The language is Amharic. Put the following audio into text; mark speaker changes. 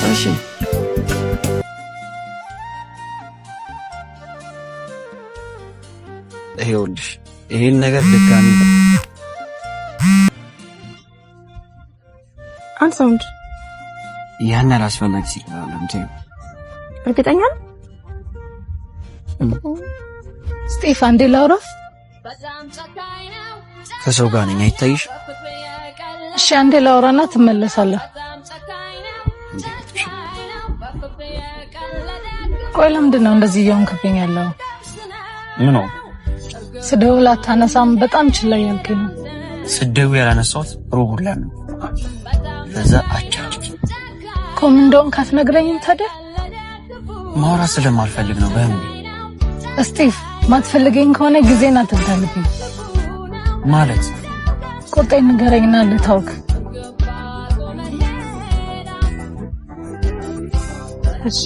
Speaker 1: እሺ ይኸውልሽ ይሄን ነገር ድጋሚ
Speaker 2: አንሳውንድ
Speaker 1: ያን አላስፈላጊ ሲላል እንዴ
Speaker 2: እርግጠኛ
Speaker 3: ስቴፋን ዴላውራ
Speaker 1: ከሰው ጋር ነኝ አይታይሽ?
Speaker 3: እሺ አንዴ ላውራና ትመለሳለህ። ቆይ ለምንድን ነው እንደዚህ እየሆንክብኝ ያለው?
Speaker 1: ምን ነው
Speaker 3: ስደውል አታነሳም? በጣም ችላ ያልከኝ ነው።
Speaker 1: ስደውል ያላነሳሁት ሮቡላ ነው። ለዛ አቻች
Speaker 3: ኮም እንደውን ካትነግረኝም ታዲያ
Speaker 1: ማውራት ስለማልፈልግ ነው። በምን
Speaker 3: ስቲቭ ማትፈልገኝ ከሆነ ጊዜና አትብታልብኝ
Speaker 1: ማለት
Speaker 3: ቁርጤን ንገረኝና ልታውክ። እሺ